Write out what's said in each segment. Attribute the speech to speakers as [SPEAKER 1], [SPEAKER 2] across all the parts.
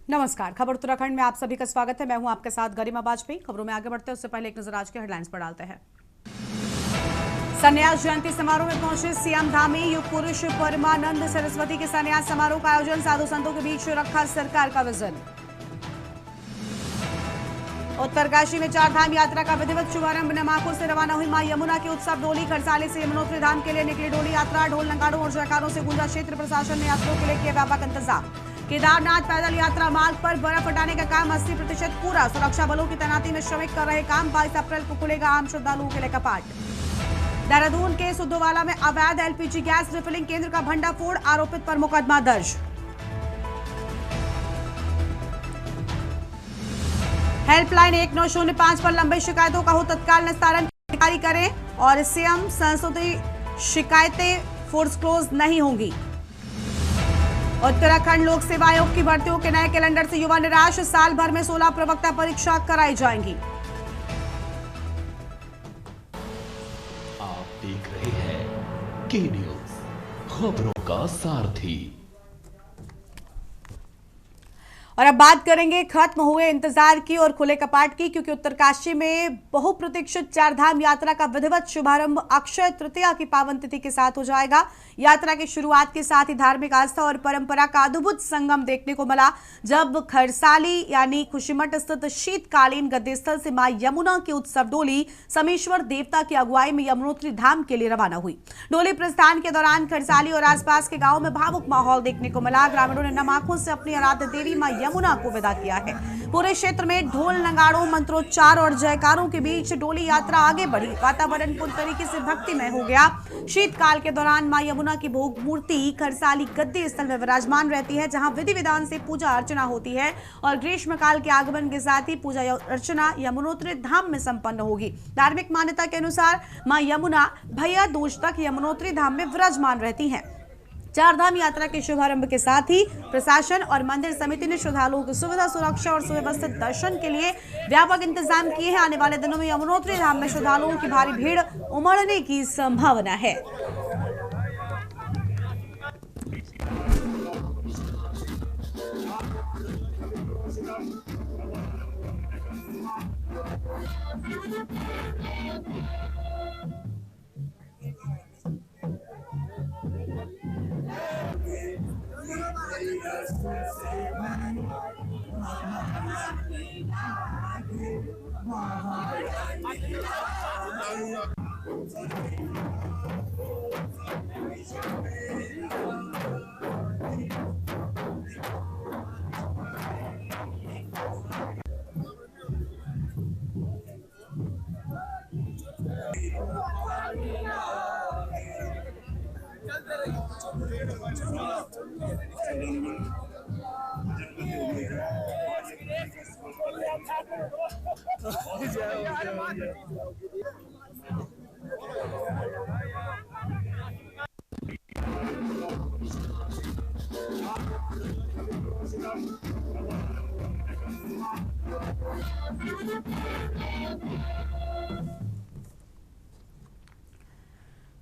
[SPEAKER 1] नमस्कार, खबर उत्तराखंड में आप सभी का स्वागत है। मैं हूं आपके साथ गरिमा वाजपेयी। खबरों में आगे बढ़ते हैं उससे पहले एक नजर आज के हेडलाइंस पर डालते हैं। संन्यास जयंती समारोह में पहुंचे सीएम धामी। युग पुरुष परमानंद सरस्वती के संन्यास समारोह का आयोजन, साधु संतों के बीच रखा सरकार का विजन। उत्तरकाशी में चारधाम यात्रा का विधिवत शुभारंभ, नमाकुल से रवाना हुई मां यमुना की उत्सव डोली। खरसाली से यमुनोत्री धाम के लिए निकली डोली यात्रा। ढोल नगाड़ों और जयकारों से गूंजा क्षेत्र। प्रशासन ने यात्रियों के लिए किया व्यापक इंतजाम। केदारनाथ पैदल यात्रा मार्ग पर बर्फ हटाने का काम 80% पूरा। सुरक्षा बलों की तैनाती में श्रमिक कर रहे काम। 22 अप्रैल को खुलेगा आम श्रद्धालुओं के लिए कपाट। देहरादून के सुद्धोवाला में अवैध एलपीजी गैस रिफिलिंग केंद्र का भंडाफोड़, आरोपित पर मुकदमा दर्ज। हेल्पलाइन 1905 पर लंबी शिकायतों का हो तत्काल निस्तारण जारी करें और सीएम संस्तुति शिकायतें फोर्सक्लोज नहीं होंगी। उत्तराखंड लोक सेवा आयोग की भर्तियों के नए कैलेंडर से युवा निराश। साल भर में 16 प्रवक्ता परीक्षा कराई जाएंगी।
[SPEAKER 2] आप देख रहे हैं के न्यूज, खबरों का सारथी।
[SPEAKER 1] और अब बात करेंगे खत्म हुए इंतजार की और खुले कपाट की, क्योंकि उत्तरकाशी में बहुप्रतीक्षित चारधाम यात्रा का विधिवत शुभारंभ अक्षय तृतीया की पावन तिथि के साथ हो जाएगा। यात्रा की शुरुआत के साथ ही धार्मिक आस्था और परंपरा का अद्भुत संगम देखने को मिला, जब खरसाली यानी खुशीमठ स्थित शीतकालीन गद्दी स्थल से मां यमुना की उत्सव डोली समेश्वर देवता की अगुवाई में यमुनोत्री धाम के लिए रवाना हुई। डोली प्रस्थान के दौरान खरसाली और आसपास के गांवों में भावुक माहौल देखने को मिला। ग्रामीणों ने नम आंखों से अपनी आराध्य देवी मां यमुना को विदा किया है। पूरे क्षेत्र में ढोल नगाड़ों, मंत्रोच्चार और जयकारों के बीच डोली यात्रा आगे बढ़ी। वातावरण पूरी तरीके से भक्तिमय हो गया। शीतकाल के दौरान मां यमुना की भोग मूर्ति खरसाली गद्दी स्थल में विराजमान रहती है, जहां विधि विधान से पूजा अर्चना होती है और ग्रीष्मकाल के आगमन के साथ ही पूजा अर्चना यमुनोत्री धाम में संपन्न होगी। धार्मिक मान्यता के अनुसार मां यमुना भैया दूज तक यमुनोत्री धाम में विराजमान रहती हैं। चारधाम यात्रा के शुभारंभ के साथ ही प्रशासन और मंदिर समिति ने श्रद्धालुओं की सुविधा, सुरक्षा और सुव्यवस्थित दर्शन के लिए व्यापक इंतजाम किए हैं। आने वाले दिनों में यमुनोत्री धाम में श्रद्धालुओं की भारी भीड़ उमड़ने की संभावना है।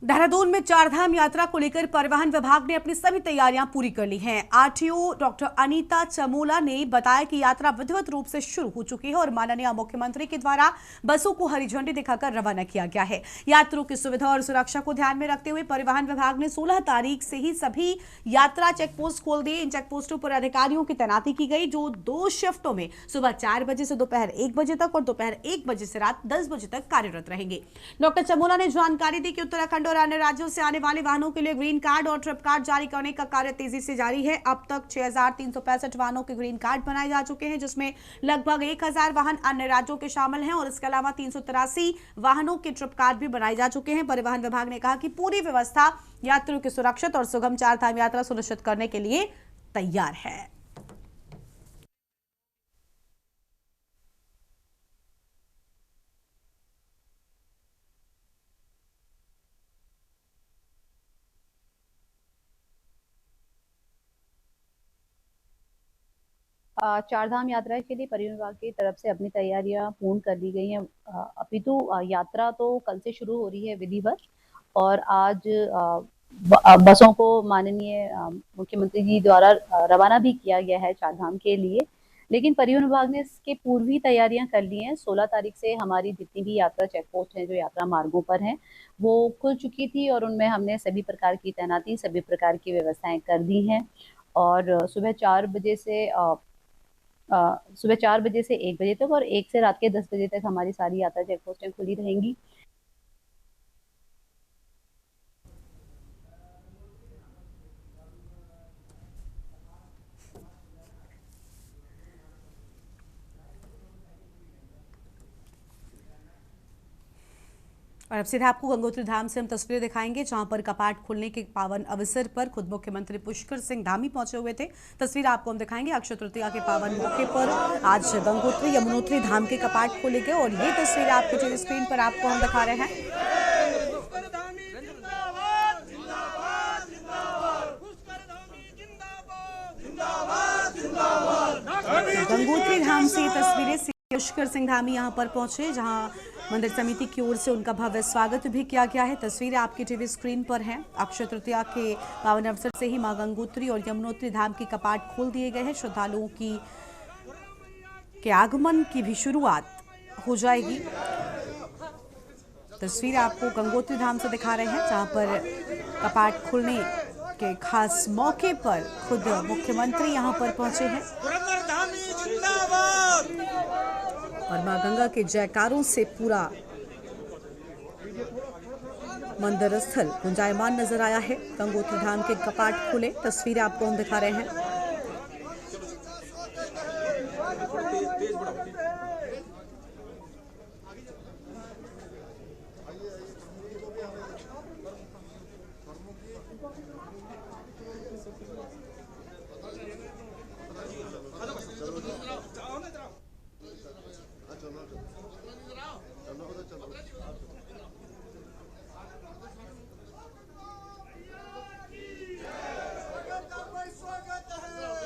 [SPEAKER 1] देहरादून में चारधाम यात्रा को लेकर परिवहन विभाग ने अपनी सभी तैयारियां पूरी कर ली हैं। आरटीओ डॉक्टर अनीता चमोला ने बताया कि यात्रा विधिवत रूप से शुरू हो चुकी है और माननीय मुख्यमंत्री के द्वारा बसों को हरी झंडी दिखाकर रवाना किया गया है। यात्रियों की सुविधा और सुरक्षा को ध्यान में रखते हुए परिवहन विभाग ने 16 तारीख से ही सभी यात्रा चेकपोस्ट खोल दिए। इन चेकपोस्टों पर अधिकारियों की तैनाती की गई, जो 2 शिफ्टों में सुबह 4 बजे से दोपहर 1 बजे तक और दोपहर 1 बजे से रात 10 बजे तक कार्यरत रहेंगे। डॉक्टर चमोला ने जानकारी दी कि उत्तराखंड और अन्य राज्यों से आने वाले वाहनों के लिए ग्रीन कार्ड और ट्रिप कार्ड जारी करने का कार्य तेजी से जारी है। अब तक 6365 वाहनों के ग्रीन कार्ड बनाए जा चुके हैं, जिसमें लगभग 1000 वाहन अन्य राज्यों के शामिल हैं और इसके अलावा 383 वाहनों के ट्रिप कार्ड भी बनाए जा चुके हैं। परिवहन विभाग ने कहा कि पूरी व्यवस्था यात्रियों की सुरक्षित और सुगम चारधाम यात्रा सुनिश्चित करने के लिए तैयार है।
[SPEAKER 3] चारधाम यात्रा के लिए परिवहन विभाग की तरफ से अपनी तैयारियां पूर्ण कर ली गई हैं। अपितु यात्रा तो कल से शुरू हो रही है विधिवत, और आज बसों को माननीय मुख्यमंत्री जी द्वारा रवाना भी किया गया है चारधाम के लिए। लेकिन परिवहन विभाग ने इसके पूर्व ही तैयारियां कर ली हैं। 16 तारीख से हमारी जितनी भी यात्रा चेक पोस्ट हैं जो यात्रा मार्गों पर हैं वो खुल चुकी थी और उनमें हमने सभी प्रकार की तैनाती, सभी प्रकार की व्यवस्थाएं कर दी हैं। और सुबह 4 बजे से 1 बजे तक और 1 से रात के 10 बजे तक हमारी सारी यात्रा चेक पोस्टें खुली रहेंगी।
[SPEAKER 1] और अब सीधे आपको गंगोत्री धाम से हम तस्वीरें दिखाएंगे जहां पर कपाट खुलने के पावन अवसर पर खुद मुख्यमंत्री पुष्कर सिंह धामी पहुंचे हुए थे। तस्वीर आपको हम दिखाएंगे। अक्षय तृतीया के पावन मौके पर आज गंगोत्री यमुनोत्री धाम के कपाट खोले गए और ये तस्वीर आपको टीवी स्क्रीन पर आपको हम दिखा रहे हैं। गंगोत्री धाम से ये तस्वीरें पुष्कर सिंह धामी यहां पर पहुंचे जहां मंदिर समिति की ओर से उनका भव्य स्वागत भी किया गया है। तस्वीरें आपकी टीवी स्क्रीन पर हैं। अक्षय तृतीया के पावन अवसर से ही मां गंगोत्री और यमुनोत्री धाम के कपाट खोल दिए गए हैं। श्रद्धालुओं के आगमन की भी शुरुआत हो जाएगी। तस्वीर आपको गंगोत्री धाम से दिखा रहे हैं जहां पर कपाट खुलने के खास मौके पर खुद मुख्यमंत्री यहां पर पहुंचे हैं और मां गंगा के जयकारों से पूरा मंदिर स्थल गुंजायमान नजर आया है। गंगोत्री धाम के कपाट खुले, तस्वीरें आपको हम दिखा रहे हैं।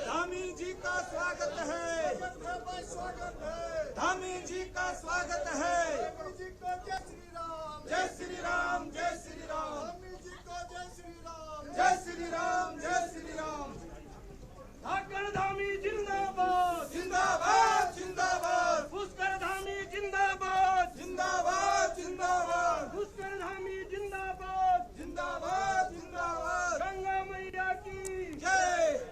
[SPEAKER 4] धामी जी का स्वागत है। धामी जी का स्वागत है। जय श्री राम, जय श्री राम, जय श्री राम, जय श्री राम। धाकड़ धामी जिंदाबाद, जिंदाबाद, जिंदाबाद। पुष्कर धामी जिंदाबाद, जिंदाबाद, जिंदाबाद। पुष्कर धामी जिंदाबाद, जिंदाबाद, जिंदाबाद। गंगा मैया की जय।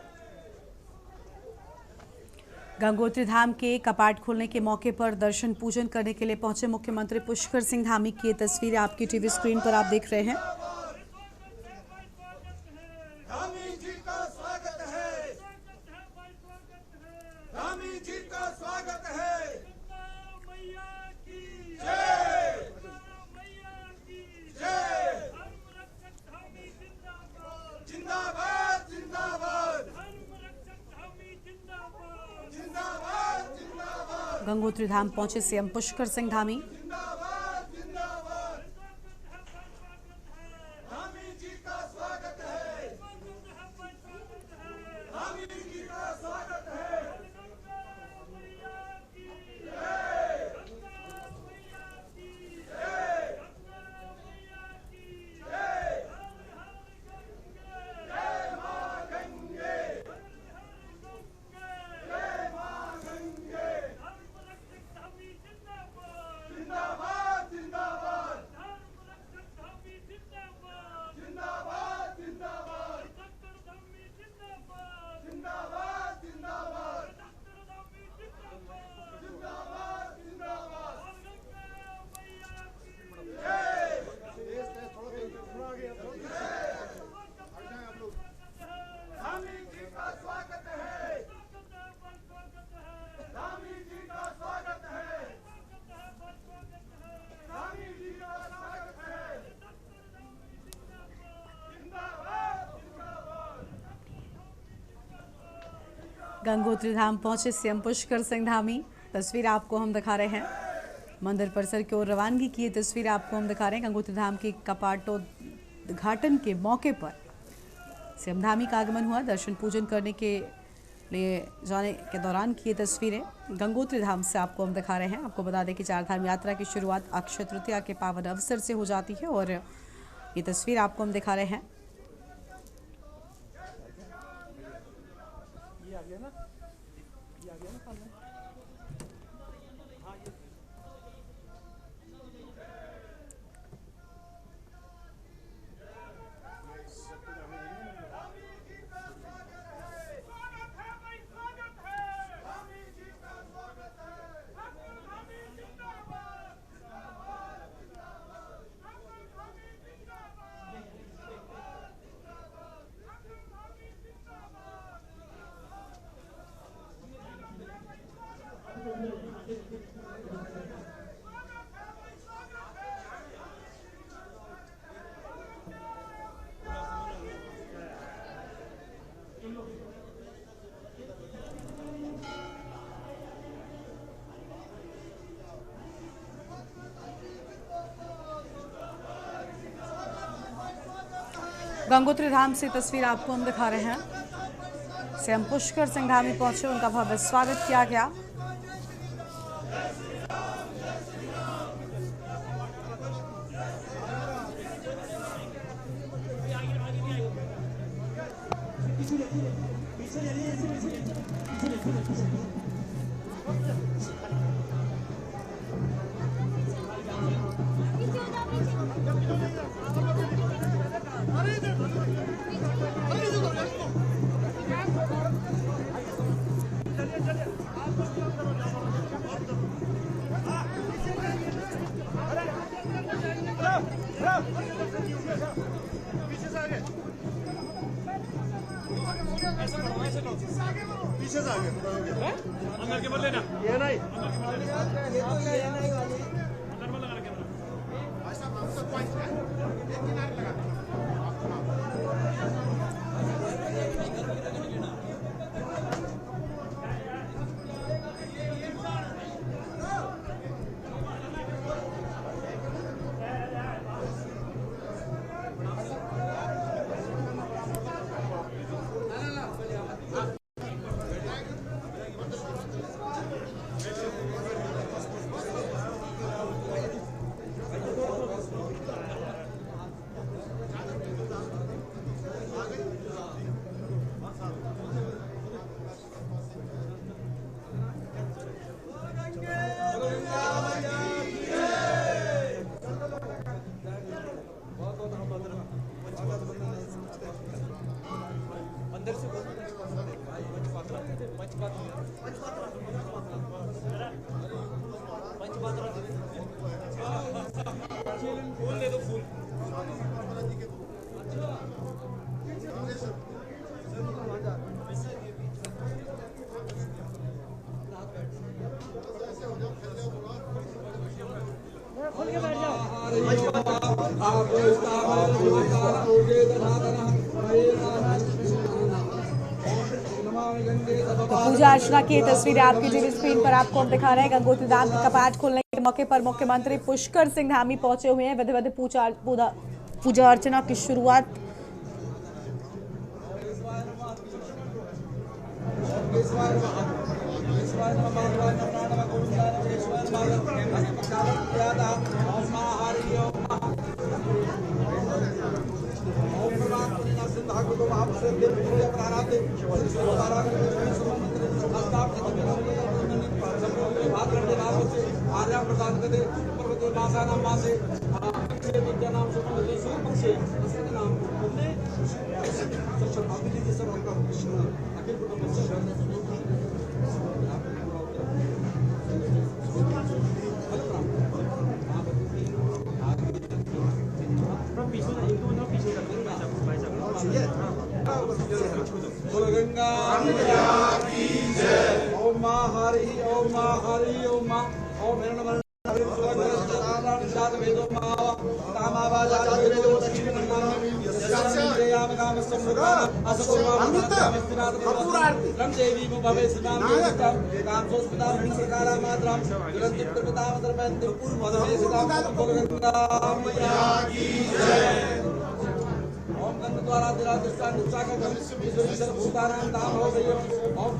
[SPEAKER 1] गंगोत्री धाम के कपाट खोलने के मौके पर दर्शन पूजन करने के लिए पहुंचे मुख्यमंत्री पुष्कर सिंह धामी की ये तस्वीरें आपकी टीवी स्क्रीन पर आप देख रहे हैं।
[SPEAKER 4] धामी जी का स्वागत है। धामी जी का स्वागत है। मैया की जय, मैया की जय। जिंदाबाद, जिंदाबाद, जिंदाबाद, जिंदाबाद।
[SPEAKER 1] गंगोत्री धाम पहुंचे सीएम पुष्कर सिंह धामी।
[SPEAKER 4] जिंदाबाद, जिंदाबाद। धामी जी का स्वागत है। धामी जी का स्वागत है। जिंदाबाद, जिंदाबाद, जिंदाबाद, जिंदाबाद, जिंदाबाद, जिंदाबाद, जिंदाबाद, जिंदाबाद। धामी जी का स्वागत है। धामी जी का स्वागत है। धामी जी का स्वागत है। जिंदाबाद, जिंदाबाद।
[SPEAKER 1] गंगोत्री धाम पहुंचे सीएम पुष्कर सिंह धामी। तस्वीर आपको हम दिखा रहे हैं। मंदिर परिसर की ओर रवानगी की ये तस्वीर आपको हम दिखा रहे हैं। गंगोत्री धाम के कपाटोद्घाटन के मौके पर सीएम धामी का आगमन हुआ। दर्शन पूजन करने के लिए जाने के दौरान की ये तस्वीरें गंगोत्री धाम से आपको हम दिखा रहे हैं। आपको बता दें कि चारधाम यात्रा की शुरुआत अक्षय तृतीया के पावन अवसर से हो जाती है और ये तस्वीर आपको हम दिखा रहे हैं। गंगोत्री धाम से तस्वीर आपको हम दिखा रहे हैं। सीएम पुष्कर सिंह धामी पहुंचे, उनका भव्य स्वागत किया गया।
[SPEAKER 4] पीछे से आगे अंदर के बदले ना ये नहीं अंदर में लगा कैमरा ऐसा हम सब पॉइंट है एक किनारे लगा फूल दे दो फूल खोल के बैठ जाओ
[SPEAKER 1] तो पूजा अर्चना की तस्वीरें आपकी टीवी स्क्रीन पर आपको हम दिखा रहे हैं। गंगोत्री धाम का कपाट खोलने के मौके पर मुख्यमंत्री पुष्कर सिंह धामी पहुंचे हुए हैं। विधिवत पूजा अर्चना की शुरुआत
[SPEAKER 5] गंगा की जय। ओम मां हरि ओम मां हरि ओम मां ओम मेरा नमः ओम गंग द्वारा दिला दृष्टान भूतानां दाम हो गई ओम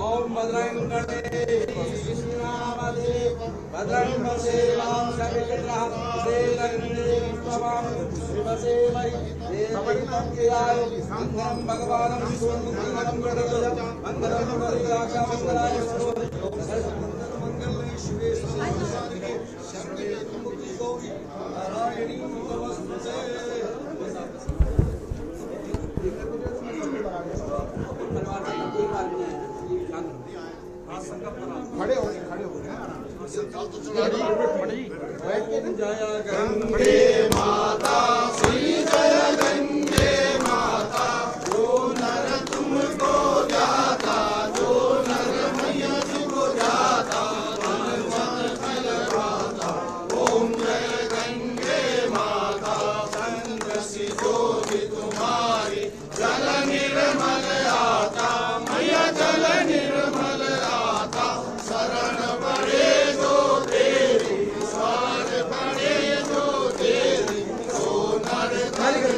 [SPEAKER 5] ओम भद्रं गणेशनामदे भद्रं वसेवां सर्वजनः देवगणे विश्ववां शिवसेवै मंगलम भगवान मंगलम गणपतये मंगलम हरिराजा मंगलाय मंगल शिवे सर्वसाधिके शरणे त्र्यंबके गौरी नारायणी नमोस्तुते। खड़े हो जय गंगे माता श्री जय गंगे माता जो नर तुमको जाता जो नर मैया तुमको जाता ओम जय गंगे माता चंद्र सी ज्योति तुम्हारी जल निर्मल आता मैया जल निर्मल आता शरण पड़े जो तेरी स्वार पड़े जो तेरी जो नर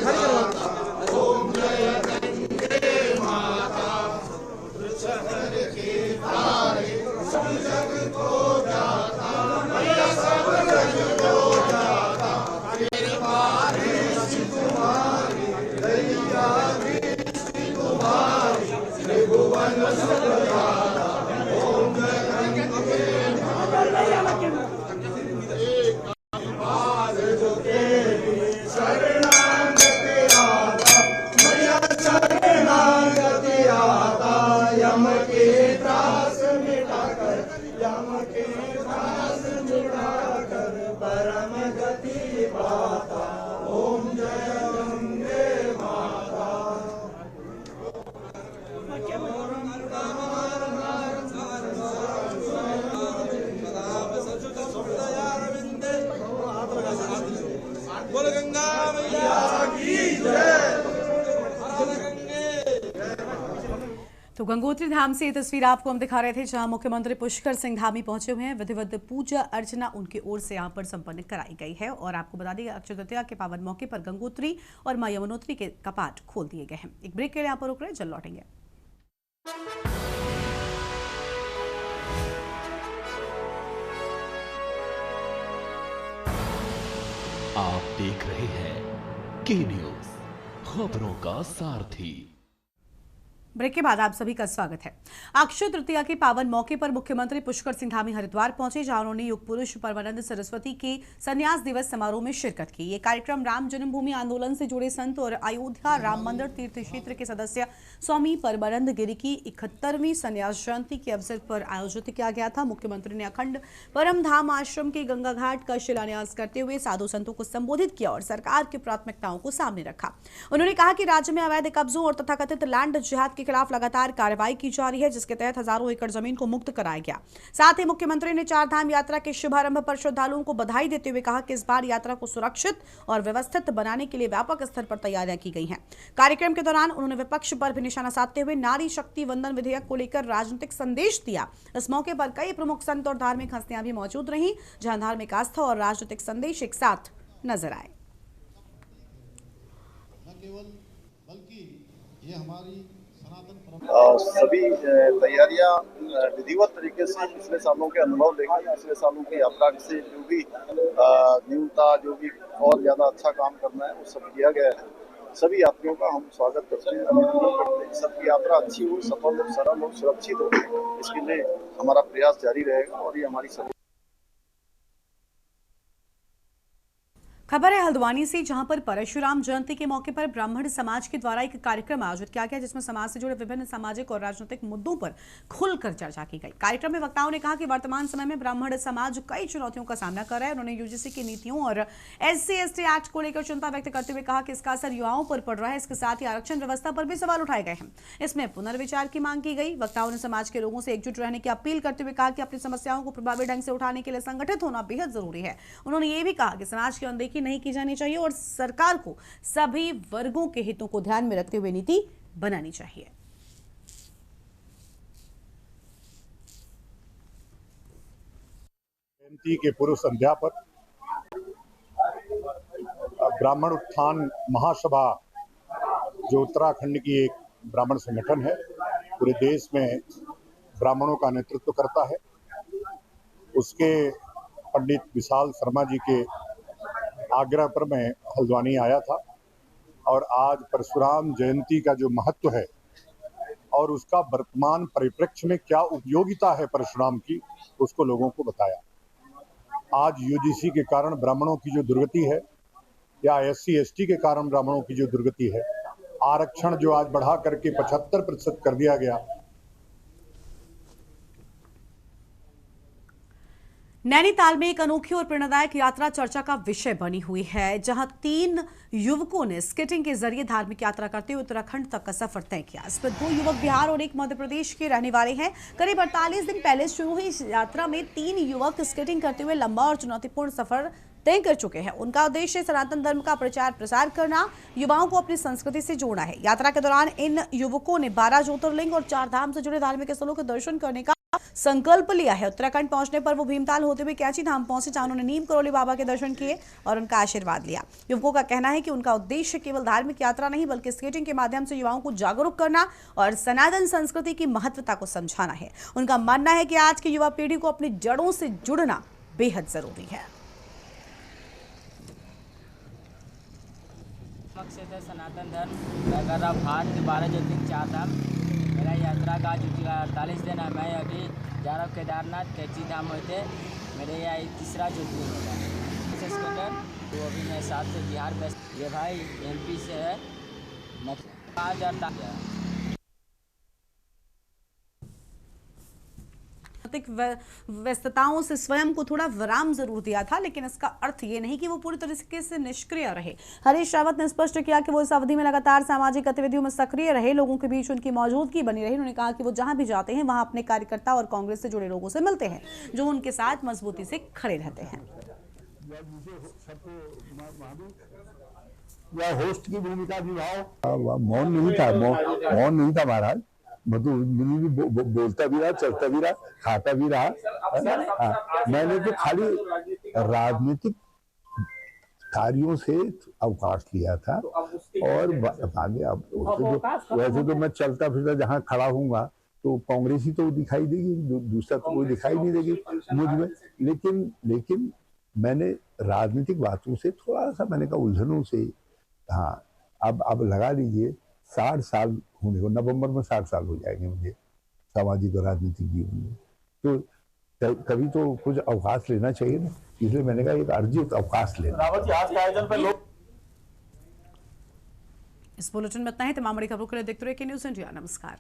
[SPEAKER 5] जाता ओम जय गंगे माता शहर के तारे सब जग को जाता मैया सब जग को जाता कृपा दृष्टि तुम्हारी दया दृष्टि तुम्हारी त्रिभुवन सब जाता ओम जय गंगे माता जो तेरी शरणागति आता मैया शरणागति आता यम के त्रास मिटाकर यम के त्रास मिटाकर परम गति पाता ओम जय गंगे माता। बोल गंगा मैया की जय।
[SPEAKER 1] तो गंगोत्री धाम से ये तस्वीर आपको हम दिखा रहे थे, जहां मुख्यमंत्री पुष्कर सिंह धामी पहुंचे हुए हैं। विधिवत पूजा अर्चना उनकी ओर से यहां पर संपन्न कराई गई है। और आपको बता दें, अक्षय तृतीया के पावन मौके पर गंगोत्री और मां यमुनोत्री के कपाट खोल दिए गए हैं। एक ब्रेक के लिए यहां पर रुक रहे हैं, जल्द लौटेंगे।
[SPEAKER 2] आप देख रहे हैं के न्यूज, खबरों का सारथी।
[SPEAKER 1] ब्रेक के बाद आप सभी का स्वागत है। अक्षय तृतीया के पावन मौके पर मुख्यमंत्री पुष्कर सिंह धामी हरिद्वार पहुंचे, जहां उन्होंने युग पुरुष परमानंद सरस्वती के संन्यास दिवस समारोह में शिरकत की। ये कार्यक्रम राम जन्मभूमि आंदोलन से जुड़े संत और अयोध्या राम मंदिर तीर्थ क्षेत्र के सदस्य स्वामी परमानंद गिरी की 71वीं संन्यास जयंती के अवसर पर आयोजित किया गया था। मुख्यमंत्री ने अखंड परम धाम आश्रम के गंगा घाट का शिलान्यास करते हुए साधु संतों को संबोधित किया और सरकार की प्राथमिकताओं को सामने रखा। उन्होंने कहा कि राज्य में अवैध कब्जों और तथाकथित लैंड जिहाद के खिलाफ लगातार कार्रवाई की जा रही है, जिसके तहत हजारों एकड़ जमीन को मुक्त कराया गया। साथ ही मुख्यमंत्री ने चार धाम यात्रा के शुभारंभ पर श्रद्धालुओं को बधाई देते हुए कहा कि इस बार यात्रा को सुरक्षित और व्यवस्थित बनाने के लिए व्यापक स्तर पर तैयारियां की गई हैं। कार्यक्रम के दौरान उन्होंने विपक्ष पर भी निशाना साधते हुए नारी शक्ति वंदन विधेयक को लेकर राजनीतिक संदेश दिया। इस मौके पर कई प्रमुख संत और धार्मिक हस्तियां भी मौजूद रहीं, जहां धार्मिक आस्था और राजनीतिक संदेश एक साथ नजर आए।
[SPEAKER 6] न केवल बल्कि ये हमारी
[SPEAKER 7] सभी तैयारियां विधिवत तरीके से पिछले सालों के अनुभव लेकर पिछले सालों की यात्रा से जो भी न्यूनता जो भी और ज्यादा अच्छा काम करना है वो सब किया गया है। सभी यात्रियों का हम स्वागत करते हैं, अभिनंदन करते हैं। सबकी यात्रा अच्छी हो, सफल हो, सरल हो, सुरक्षित हो, इसके लिए हमारा प्रयास जारी रहेगा और ये हमारी सभी।
[SPEAKER 1] खबर है हल्द्वानी से, जहां पर परशुराम जयंती के मौके पर ब्राह्मण समाज के द्वारा एक कार्यक्रम आयोजित किया गया, जिसमें समाज से जुड़े विभिन्न सामाजिक और राजनीतिक मुद्दों पर खुलकर चर्चा की गई। कार्यक्रम में वक्ताओं ने कहा कि वर्तमान समय में ब्राह्मण समाज कई चुनौतियों का सामना कर रहा है। उन्होंने यूजीसी की नीतियों और SC/ST एक्ट को लेकर चिंता व्यक्त करते हुए कहा कि इसका असर युवाओं पर पड़ रहा है। इसके साथ ही आरक्षण व्यवस्था पर भी सवाल उठाए गए हैं। इसमें पुनर्विचार की मांग की गई। वक्ताओं ने समाज के लोगों से एकजुट रहने की अपील करते हुए कहा कि अपनी समस्याओं को प्रभावी ढंग से उठाने के लिए संगठित होना बेहद जरूरी है। उन्होंने ये भी कहा कि समाज की अनदेखी नहीं की जानी चाहिए और सरकार को सभी वर्गों के हितों को ध्यान में रखते हुए नीति बनानी चाहिए।
[SPEAKER 6] जयंती के पूर्व संध्या पर ब्राह्मण उत्थान महासभा, जो उत्तराखंड की एक ब्राह्मण संगठन है, पूरे देश में ब्राह्मणों का नेतृत्व करता है, उसके पंडित विशाल शर्मा जी के आग्रह पर मैं हल्द्वानी आया था और आज परशुराम जयंती का जो महत्व है और उसका वर्तमान परिप्रेक्ष्य में क्या उपयोगिता है परशुराम की, उसको लोगों को बताया। आज यूजीसी के कारण ब्राह्मणों की जो दुर्गति है या SC ST के कारण ब्राह्मणों की जो दुर्गति है, आरक्षण जो आज बढ़ा करके 75% कर दिया गया।
[SPEAKER 1] नैनीताल में एक अनोखी और प्रेरणादायक यात्रा चर्चा का विषय बनी हुई है, जहां 3 युवकों ने स्केटिंग के जरिए धार्मिक यात्रा करते हुए उत्तराखंड तक का सफर तय किया। इसमें 2 युवक बिहार और 1 मध्य प्रदेश के रहने वाले हैं। करीब 48 दिन पहले शुरू हुई इस यात्रा में 3 युवक स्केटिंग करते हुए लंबा और चुनौतीपूर्ण सफर तय कर चुके हैं। उनका उद्देश्य सनातन धर्म का प्रचार प्रसार करना, युवाओं को अपनी संस्कृति से जोड़ना है। यात्रा के दौरान इन युवकों ने 12 ज्योतिर्लिंग और 4 धाम से जुड़े धार्मिक स्थलों के दर्शन करने का संकल्प लिया है। उत्तराखंड पहुंचने पर वो भीमताल होते हुए कैची धाम पहुंचे, जहां उन्होंने नीम करोली बाबा के दर्शन किए और उनका आशीर्वाद लिया। युवकों का कहना है कि उनका उद्देश्य केवल धार्मिक यात्रा नहीं बल्कि स्केटिंग के माध्यम से युवाओं को जागरूक करना और सनातन संस्कृति की महत्वता को समझाना है। उनका मानना है कि आज की युवा पीढ़ी को अपनी जड़ों से जुड़ना बेहद जरूरी है।
[SPEAKER 8] मकसद है सनातन धर्म, अगर आप भारत के 12 ज्योतिर्लिंग 4 धाम। मेरा यात्रा का 48 दिन है। मैं अभी जा रहा हूँ केदारनाथ, कैची धाम होते। मेरे यहाँ 3रा ज्योतिर्लिंग होगा स्कूटर। तो अभी मैं 7 से बिहार में, ये भाई MP से है। 5000
[SPEAKER 1] व्यस्तताओं से स्वयं को थोड़ा विराम जरूर दिया था, लेकिन इसका अर्थ ये नहीं कि वो पूरी तरीके से निष्क्रिय रहे। हरीश रावत ने स्पष्ट किया कि वो इस अवधि में लगातार सामाजिक गतिविधियों में सक्रिय रहे, लोगों के बीच उनकी मौजूदगी बनी रही। उन्होंने कहा कि वो जहां भी जाते हैं वहां अपने कार्यकर्ता और कांग्रेस से जुड़े लोगों से मिलते हैं, जो उनके साथ मजबूती से खड़े रहते हैं।
[SPEAKER 9] होस्ट की भूमिका निभाओ। मौन नहीं था महाराज। मतलब बोलता भी रहा, चलता भी रहा, खाता भी रहा। मैंने तो खाली राजनीतिक कार्यों से अवकाश लिया था। और आगे अब वैसे तो मैं चलता फिरता जहाँ खड़ा हूँगा तो कांग्रेस ही तो दिखाई देगी, दूसरा तो कोई दिखाई नहीं देगी मुझ में। लेकिन मैंने राजनीतिक बातों से थोड़ा सा, मैंने कहा उलझनों से, हाँ अब लगा लीजिए 60 साल होने को, नवंबर में 60 साल हो जाएंगे मुझे सामाजिक और राजनीतिक जीवन में। तो कभी तो कुछ अवकाश लेना चाहिए ना, इसलिए मैंने कहा एक अर्जित अवकाश लेना। रावत जी, आज के आयोजन पर लोग।
[SPEAKER 1] इस बुलेटिन में इतना ही। तमाम बड़ी खबरों के लिए देखते रहिए के न्यूज़ इंडिया। नमस्कार।